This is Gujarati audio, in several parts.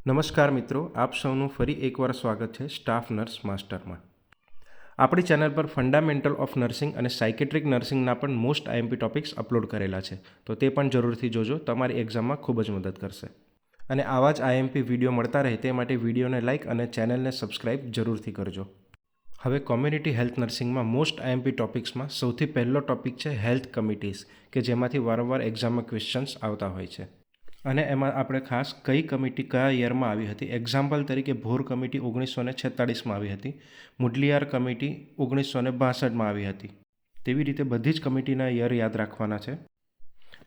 નમસ્કાર મિત્રો, આપ સૌનું ફરી એકવાર સ્વાગત છે સ્ટાફ નર્સ માસ્ટરમાં. આપણી ચેનલ પર ફંડામેન્ટલ ઓફ નર્સિંગ અને સાયકેટ્રિક નર્સિંગના પણ મોસ્ટ આઈએમપી ટોપિક્સ અપલોડ કરેલા છે, તો તે પણ જરૂરથી જોજો, તમારી એક્ઝામમાં ખૂબ જ મદદ કરશે. અને આવા જ આઈએમપી વિડીયો મળતા રહે તે માટે વિડીયોને લાઇક અને ચેનલને સબસ્ક્રાઇબ જરૂરથી કરજો. હવે કોમ્યુનિટી હેલ્થ નર્સિંગમાં મોસ્ટ આઈએમપી ટોપિક્સમાં સૌથી પહેલો ટોપિક છે હેલ્થ કમિટીઝ, કે જેમાંથી વારંવાર એક્ઝામમાં ક્વેશ્ચન્સ આવતા હોય છે. અને એમાં આપણે ખાસ કઈ કમિટી કયા યરમાં આવી હતી. એક્ઝામ્પલ તરીકે ભોર કમિટી 1946માં આવી હતી, મુડલિયાર કમિટી 1962માં આવી હતી. તેવી રીતે બધી જ કમિટીના યર યાદ રાખવાના છે.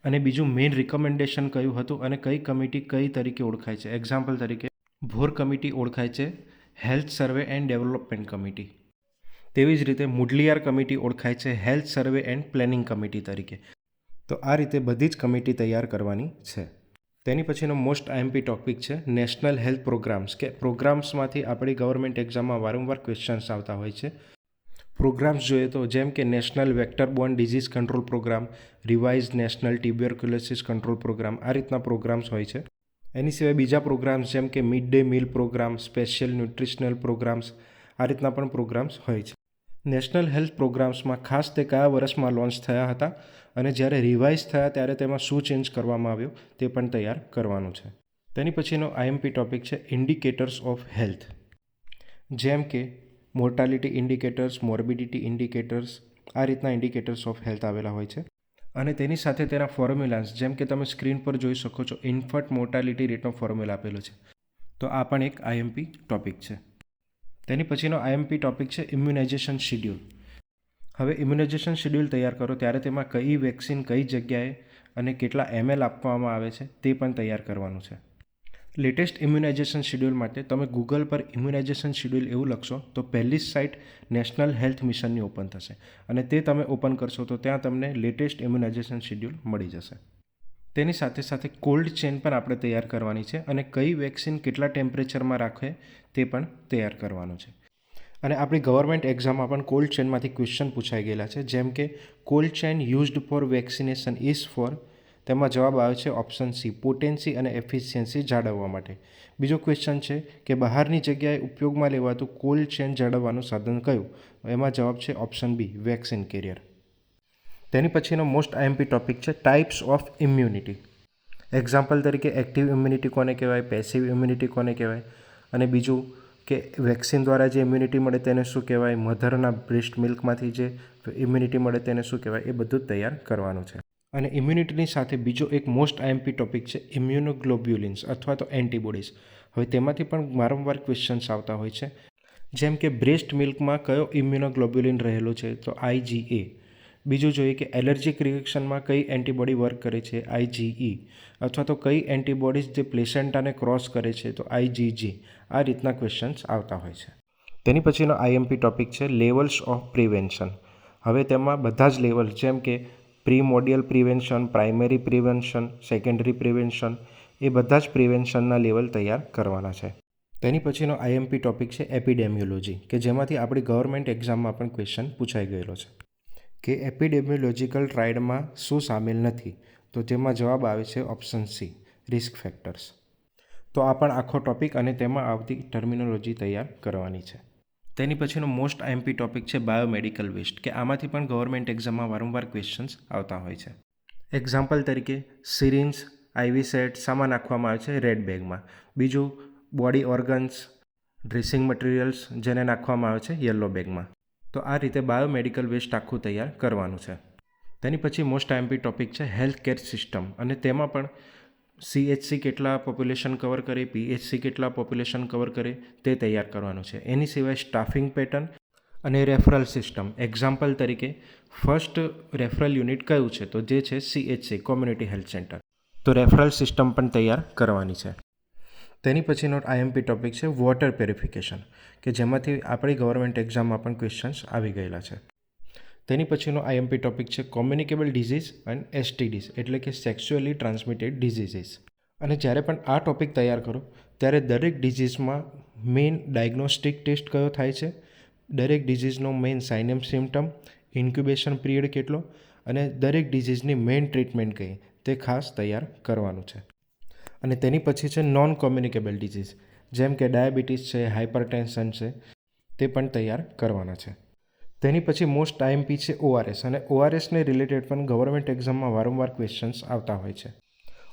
અને બીજું મેઇન રિકમેન્ડેશન કયું હતું અને કઈ કમિટી કઈ તરીકે ઓળખાય છે. એક્ઝામ્પલ તરીકે ભોર કમિટી ઓળખાય છે health survey and development committee. તેવી જ રીતે મુડલિયાર કમિટી ઓળખાય છે health survey and planning committee તરીકે. તો આ રીતે બધી જ કમિટી તૈયાર કરવાની છે. તેની પછીનો મોસ્ટ આઈએમપી ટોપિક છે નેશનલ હેલ્થ પ્રોગ્રામ્સ, કે પ્રોગ્રામ્સમાંથી આપણી ગવર્મેન્ટ એક્ઝામમાં વારંવાર ક્વેશ્ચન્સ આવતા હોય છે. પ્રોગ્રામ્સ જોઈએ તો જેમ કે national vector borne disease control programme, revise national tuberculosis control programme, આ રીતના પ્રોગ્રામ્સ હોય છે. એની સિવાય બીજા પ્રોગ્રામ્સ જેમ કે mid day meal programme, special nutritional programmes, આ રીતના પણ પ્રોગ્રામ્સ હોય છે. નેશનલ હેલ્થ પ્રોગ્રામ્સમાં ખાસ તે કયા વર્ષમાં લોન્ચ થયા હતા અને જ્યારે રિવાઇઝ થયા ત્યારે તેમાં શું ચેન્જ કરવામાં આવ્યો તે પણ તૈયાર કરવાનું છે. તેની પછીનો આઈએમપી ટોપિક છે ઇન્ડિકેટર્સ ઓફ હેલ્થ, જેમ કે મોર્ટાલિટી ઇન્ડિકેટર્સ, મોર્બિડિટી ઇન્ડિકેટર્સ, આ રીતના ઇન્ડિકેટર્સ ઓફ હેલ્થ આવેલા હોય છે. અને તેની સાથે તેના ફોર્મ્યુલાસ, જેમ કે તમે સ્ક્રીન પર જોઈ શકો છો, ઇન્ફન્ટ મોર્ટાલિટી રેટનો ફોર્મ્યુલા આપેલો છે. તો આ પણ એક આઈએમપી ટોપિક છે. તેની પછીનો આઈએમપી ટોપિક છે ઇમ્યુનાઇઝેશન શિડ્યુલ. હવે ઇમ્યુનાઇઝેશન શિડ્યુલ તૈયાર કરો ત્યારે તેમાં કઈ વેક્સિન કઈ જગ્યાએ અને કેટલા એમએલ આપવામાં આવે છે તે પણ તૈયાર કરવાનું છે. લેટેસ્ટ ઇમ્યુનાઇઝેશન શિડ્યુલ માટે તમે ગૂગલ પર ઇમ્યુનાઇઝેશન શિડ્યુલ એવું લખશો તો પહેલી જ સાઇટ નેશનલ હેલ્થ મિશનની ઓપન થશે અને તે તમે ઓપન કરશો તો ત્યાં તમને લેટેસ્ટ ઇમ્યુનાઇઝેશન શિડ્યુલ મળી જશે. તેની સાથે સાથે કોલ્ડ ચેન પણ આપણે તૈયાર કરવાની છે અને કઈ વેક્સિન કેટલા ટેમ્પરેચરમાં રાખે તે પણ તૈયાર કરવાનું છે. અને આપણી ગવર્મેન્ટ એક્ઝામમાં પણ કોલ્ડ ચેનમાંથી ક્વેશ્ચન પૂછાઈ ગયેલા છે, જેમ કે cold chain used four vaccination is four, તેમાં જવાબ આવે છે ઓપ્શન સી, પોટેન્સી અને એફિશિયન્સી જાળવવા માટે. બીજો ક્વેશ્ચન છે કે બહારની જગ્યાએ ઉપયોગમાં લેવાતું કોલ્ડ ચેન જાળવવાનું સાધન કયું, એમાં જવાબ છે ઓપ્શન બી, વેક્સિન કેરિયર. તેની પછીનો મોસ્ટ આઈએમપી ટોપિક છે ટાઈપ્સ ઓફ ઇમ્યુનિટી. એક્ઝામ્પલ તરીકે એક્ટિવ ઇમ્યુનિટી કોને કહેવાય, પેસિવ ઇમ્યુનિટી કોને કહેવાય, અને બીજું કે વેક્સિન દ્વારા જે ઇમ્યુનિટી મળે તેને શું કહેવાય, મધરના બ્રેસ્ટ મિલ્કમાંથી જે ઇમ્યુનિટી મળે તેને શું કહેવાય, એ બધું જ તૈયાર કરવાનું છે. અને ઇમ્યુનિટીની સાથે બીજો એક મોસ્ટ આઈએમપી ટોપિક છે ઇમ્યુનોગ્લોબ્યુલિન્સ અથવા તો એન્ટીબોડીઝ. હવે તેમાંથી પણ વારંવાર ક્વેશ્ચન્સ આવતા હોય છે, જેમ કે બ્રેસ્ટ મિલ્કમાં કયો ઇમ્યુનોગ્લોબ્યુલિન રહેલો છે, તો IgA. બીજું જોઈએ કે એલર્જીક રિએક્શનમાં કઈ એન્ટીબોડી વર્ક કરે છે, IgE. અથવા તો કઈ એન્ટીબોડીઝ જે પ્લેસેન્ટાને ક્રોસ કરે છે, તો IgG. આ રીતના ક્વેશ્ચન્સ આવતા હોય છે. તેની પછીનો આઈએમપી ટોપિક છે લેવલ્સ ઓફ પ્રિવેન્શન. હવે તેમાં બધા જ લેવલ, જેમ કે primordial prevention, primary prevention, secondary prevention, એ બધા જ પ્રિવેન્શનના લેવલ તૈયાર કરવાના છે. તેની પછીનો આઈએમપી ટોપિક છે એપિડેમિયોલોજી, કે જેમાંથી આપણી ગવર્મેન્ટ એક્ઝામમાં પણ ક્વેશ્ચન પૂછાઈ ગયેલો છે કે એપિડેમિયોલોજીકલ ટ્રાયલમાં શું સામેલ નથી, તો તેમાં જવાબ આવે છે ઓપ્શન સી, રિસ્ક ફેક્ટર્સ. તો આ પણ આખો ટોપિક અને તેમાં આવતી ટર્મિનોલોજી તૈયાર કરવાની છે. તેની પછીનો મોસ્ટ આઈએમપી ટોપિક છે બાયોમેડિકલ વેસ્ટ, કે આમાંથી પણ ગવર્મેન્ટ એક્ઝામમાં વારંવાર ક્વેશ્ચન્સ આવતા હોય છે. એક્ઝામ્પલ તરીકે સિરિન્જ, IV સેટ સામાન નાખવામાં આવે છે રેડ બેગમાં. બીજું બોડી ઓર્ગન્સ, ડ્રેસિંગ મટીરિયલ્સ જેને નાખવામાં આવે છે યલો બેગમાં. તો આ રીતે બાયોમેડિકલ વેસ્ટ આખું તૈયાર કરવાનું છે. તેની પછી મોસ્ટ આઈએમપી ટોપિક છે હેલ્થ કેર સિસ્ટમ, અને તેમાં પણ CHC કેટલા પોપ્યુલેશન કવર કરે, PHC કેટલા પોપ્યુલેશન કવર કરે તે તૈયાર કરવાનું છે. એની સિવાય સ્ટાફિંગ પેટર્ન અને રેફરલ સિસ્ટમ. એક્ઝામ્પલ તરીકે ફર્સ્ટ રેફરલ યુનિટ કયું છે, તો જે છે CHC, કોમ્યુનિટી હેલ્થ સેન્ટર. તો રેફરલ સિસ્ટમ પણ તૈયાર કરવાની છે. તેની પછીનો આઈએમપી ટોપિક છે વોટર પ્યુરિફિકેશન, કે જેમાંથી આપણી ગવર્મેન્ટ એક્ઝામમાં પણ ક્વેશ્ચન્સ આવી ગયેલા છે. તેની પછીનો આઈએમપી ટોપિક છે કોમ્યુનિકેબલ ડિઝીઝ એન્ડ STDs, એટલે કે સેક્સ્યુઅલી ટ્રાન્સમિટેડ ડિઝીઝીસ. અને જ્યારે પણ આ ટોપિક તૈયાર કરો ત્યારે દરેક ડિઝીઝમાં મેઇન ડાયગ્નોસ્ટિક ટેસ્ટ કયો થાય છે, દરેક ડિઝીઝનો main sign and symptom, incubation period કેટલો, અને દરેક ડિઝીઝની મેઇન ટ્રીટમેન્ટ કઈ, તે ખાસ તૈયાર કરવાનું છે. અને તેની પછી છે નોન કોમ્યુનિકેબલ ડિઝીઝ, જેમ કે ડાયાબિટીસ છે, હાઇપરટેન્શન છે, તે પણ તૈયાર કરવાના છે. તેની પછી મોસ્ટ આઈએમપી છે ઓઆરએસ, અને ઓઆરએસને રિલેટેડ પણ ગવર્મેન્ટ એક્ઝામમાં વારંવાર ક્વેશ્ચન્સ આવતા હોય છે.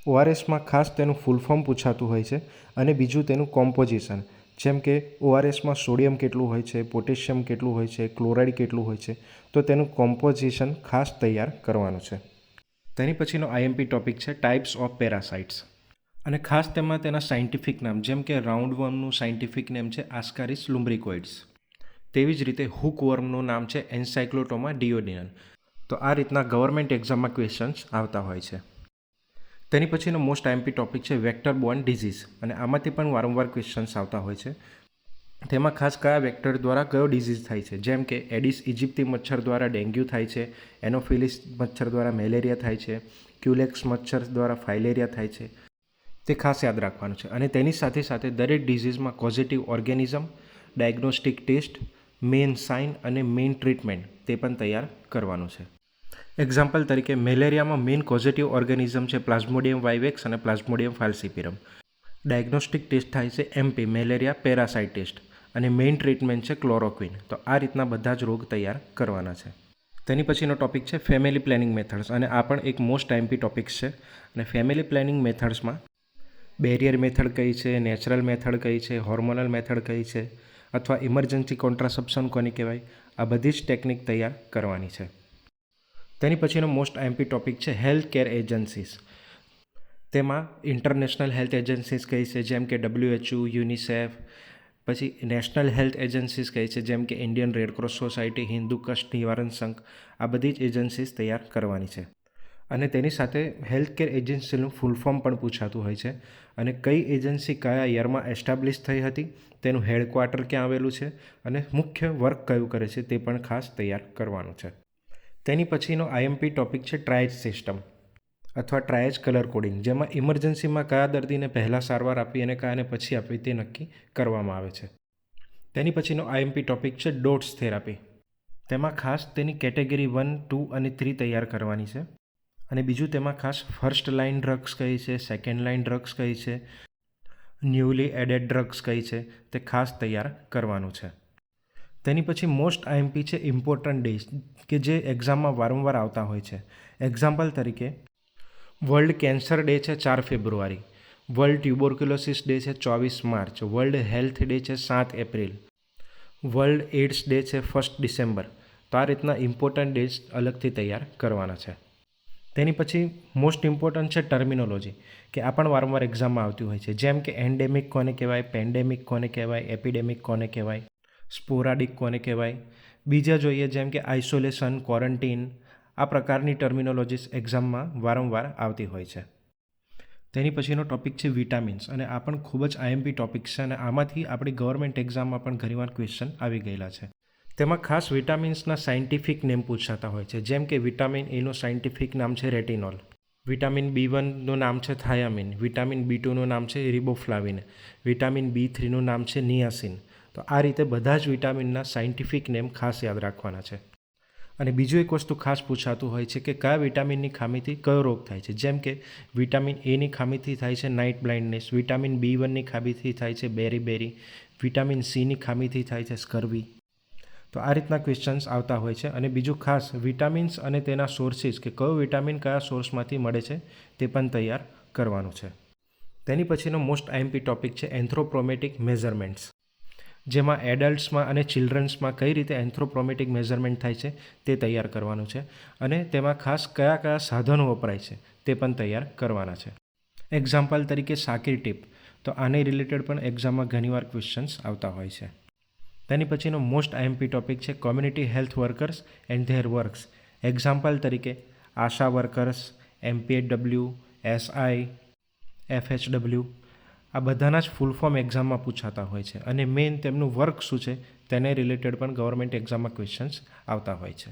ઓઆરએસમાં ખાસ તેનું ફૂલ ફોર્મ પૂછાતું હોય છે અને બીજું તેનું કોમ્પોઝિશન, જેમ કે ઓઆરએસમાં સોડિયમ કેટલું હોય છે, પોટેશિયમ કેટલું હોય છે, ક્લોરાઇડ કેટલું હોય છે, તો તેનું કોમ્પોઝિશન ખાસ તૈયાર કરવાનું છે. તેની પછીનો આઈએમપી ટોપિક છે ટાઈપ્સ ઓફ પેરાસાઇટ્સ, અને ખાસ તેમાં તેના સાયન્ટિફિક નામ, જેમ કે રાઉન્ડ વર્મનું સાયન્ટિફિક નેમ છે આસ્કારિસ લુમ્બ્રિકોઇડ્સ. તેવી જ રીતે હુક વર્મનું નામ છે એન્સાઇક્લોટોમા ડિયોડિનલ. તો આ રીતના ગવર્મેન્ટ એક્ઝામમાં ક્વેશ્ચન્સ આવતા હોય છે. તેની પછીનો મોસ્ટ આઈએમપી ટોપિક છે વેક્ટર બોર્ન ડિઝીઝ, અને આમાંથી પણ વારંવાર ક્વેશ્ચન્સ આવતા હોય છે. તેમાં ખાસ કયા વેક્ટર દ્વારા કયો ડિઝીઝ થાય છે, જેમ કે એડિસ ઇજિપ્તી મચ્છર દ્વારા ડેન્ગ્યુ થાય છે, એનોફિલિસ મચ્છર દ્વારા મેલેરિયા થાય છે, ક્યુલેક્સ મચ્છર દ્વારા ફાઇલેરિયા થાય છે. તે ખાસ યાદ રાખવાનું છે. અને તેની સાથે સાથે દરેક ડિઝીઝમાં causative organism, diagnostic test, main sign અને મેઇન ટ્રીટમેન્ટ તે પણ તૈયાર કરવાનું છે. એક્ઝામ્પલ તરીકે મેલેરિયામાં મેઇન કોઝેટિવ ઓર્ગેનિઝમ છે પ્લાઝ્મોડિયમ વાઇવેક્સ અને પ્લાઝ્મોડિયમ ફાલ્સીપિરમ. ડાયગ્નોસ્ટિક ટેસ્ટ થાય છે એમપી મેલેરિયા પેરાસાઇટ ટેસ્ટ, અને મેઇન ટ્રીટમેન્ટ છે ક્લોરોક્વિન. તો આ રીતના બધા જ રોગ તૈયાર કરવાના છે. તેની પછીનો ટોપિક છે ફેમિલી પ્લાનિંગ મેથડ્સ, અને આ પણ એક મોસ્ટ આઈએમપી ટોપિક્સ છે. અને ફેમિલી પ્લાનિંગ મેથડ્સમાં બેરિયર મેથડ કઈ છે, નેચરલ મેથડ કઈ છે, હોર્મોનલ મેથડ કઈ છે, અથવા ઇમરજન્સી કોન્ટ્રાસેપ્શન કોને કહેવાય, આ બધી જ ટેકનિક તૈયાર કરવાની છે. તેની પછીનો મોસ્ટ આઈએમપી ટોપિક છે હેલ્થ કેર એજન્સીસ. તેમાં ઇન્ટરનેશનલ હેલ્થ એજન્સીસ કઈ છે, જેમ કે WHO, યુનિસેફ. પછી નેશનલ હેલ્થ એજન્સીસ કઈ છે, જેમ કે ઇન્ડિયન રેડક્રોસ સોસાયટી, હિન્દુ કષ્ટ નિવારણ સંઘ. આ બધી જ એજન્સીસ તૈયાર કરવાની છે. અને તેની સાથે હેલ્થ કેર એજન્સીનું ફૂલ ફોર્મ પણ પૂછાતું હોય છે, અને કઈ એજન્સી કયા યરમાં એસ્ટાબ્લિશ થઈ હતી, તેનું હેડક્વાર્ટર ક્યાં આવેલું છે, અને મુખ્ય વર્ક કયું કરે છે, તે પણ ખાસ તૈયાર કરવાનું છે. તેની પછીનો આઈએમપી ટોપિક છે ટ્રાયજ સિસ્ટમ અથવા ટ્રાયજ કલર કોડિંગ, જેમાં ઇમરજન્સીમાં કયા દર્દીને પહેલાં સારવાર આપવી અને કયાને પછી આપવી તે નક્કી કરવામાં આવે છે. તેની પછીનો આઈએમપી ટોપિક છે ડોટ્સ થેરાપી. તેમાં ખાસ તેની કેટેગરી 1, 2 અને 3 તૈયાર કરવાની છે. અને બીજું તેમાં ખાસ ફર્સ્ટ લાઇન ડ્રગ્સ કઈ છે, સેકન્ડ લાઇન ડ્રગ્સ કઈ છે, ન્યૂલી એડેડ ડ્રગ્સ કઈ છે, તે ખાસ તૈયાર કરવાનું છે. તેની પછી મોસ્ટ આઈએમપી છે ઇમ્પોર્ટન્ટ ડેઝ, કે જે એક્ઝામમાં વારંવાર આવતા હોય છે. એક્ઝામ્પલ તરીકે વર્લ્ડ કેન્સર ડે છે 4 ફેબ્રુઆરી, વર્લ્ડ ટ્યુબરક્યુલોસિસ ડે છે 24 માર્ચ, વર્લ્ડ હેલ્થ ડે છે 7 એપ્રિલ, વર્લ્ડ એડ્સ ડે છે 1 ડિસેમ્બર. તો આ રીતના ઇમ્પોર્ટન્ટ ડેઝ અલગથી તૈયાર કરવાના છે. તેની પછી મોસ્ટ ઇમ્પોર્ટન્ટ છે ટર્મિનોલોજી, કે આ પણ વારંવાર એક્ઝામમાં આવતી હોય છે, જેમ કે એન્ડેમિક કોને કહેવાય, પેન્ડેમિક કોને કહેવાય, એપિડેમિક કોને કહેવાય, સ્પોરાડિક કોને કહેવાય. બીજા જોઈએ જેમ કે આઇસોલેશન, ક્વોરન્ટીન. આ પ્રકારની ટર્મિનોલોજીસ એક્ઝામમાં વારંવાર આવતી હોય છે. તેની પછીનો ટોપિક છે વિટામિન્સ, અને આ પણ ખૂબ જ આઈએમપી ટોપિક છે, અને આમાંથી આપણી ગવર્મેન્ટ એક્ઝામમાં પણ ઘણીવાર ક્વેશ્ચન આવી ગયેલા છે. તેમાં ખાસ વિટામિન્સના સાયન્ટિફિક નેમ પૂછાતા હોય છે, જેમ કે વિટામિન એનું સાયન્ટિફિક નામ છે રેટિનોલ, વિટામિન B1નું નામ છે થાયામિન, વિટામિન B2નું નામ છે રિબોફ્લાવિન, વિટામિન B3નું નામ છે નિયાસિન. તો આ રીતે બધા જ વિટામિનના સાયન્ટિફિક નેમ ખાસ યાદ રાખવાના છે. અને બીજું એક વસ્તુ ખાસ પૂછાતું હોય છે કે કયા વિટામિનની ખામીથી કયો રોગ થાય છે, જેમ કે વિટામિન એની ખામીથી થાય છે નાઇટ બ્લાઇન્ડનેસ, વિટામિન B1ની ખામીથી થાય છે બેરી, વિટામિન Cની ખામીથી થાય છે સ્કર્વી. તો આ રીતના ક્વેશ્ચન્સ આવતા હોય છે. અને બીજું ખાસ વિટામિન્સ અને તેના સોર્સિસ, કે કયો વિટામિન કયા સોર્સમાંથી મળે છે, તે પણ તૈયાર કરવાનું છે. તેની પછીનો મોસ્ટ આઈએમપી ટોપિક છે એન્થ્રોપ્રોમેટિક મેઝરમેન્ટ્સ, જેમાં એડલ્ટ્સમાં અને ચિલ્ડ્રન્સમાં કઈ રીતે એન્થ્રોપ્રોમેટિક મેઝરમેન્ટ થાય છે તે તૈયાર કરવાનું છે. અને તેમાં ખાસ કયા કયા સાધનો વપરાય છે તે પણ તૈયાર કરવાના છે. એક્ઝામ્પલ તરીકે સાકીર ટીપ. તો આને રિલેટેડ પણ એક્ઝામમાં ઘણીવાર ક્વેશ્ચન્સ આવતા હોય છે. તેની પછીનો મોસ્ટ આઈએમપી ટોપિક છે community health workers and there works. Example તરીકે આશા વર્કર્સ, MPHW, SI, FHW. આ બધાના જ ફૂલ ફોર્મ એક્ઝામમાં પૂછાતા હોય છે, અને મેઇન તેમનું વર્ક શું છે તેને રિલેટેડ પણ ગવર્મેન્ટ એક્ઝામમાં ક્વેશ્ચન્સ આવતા હોય છે.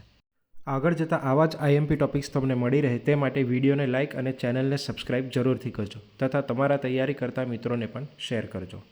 આગળ જતાં આવા જ આઈએમપી ટોપિક્સ તમને મળી રહે તે માટે વિડીયોને લાઇક અને ચેનલને સબસ્ક્રાઇબ જરૂરથી કરજો, તથા તમારા તૈયારી કરતા મિત્રોને પણ શેર કરજો.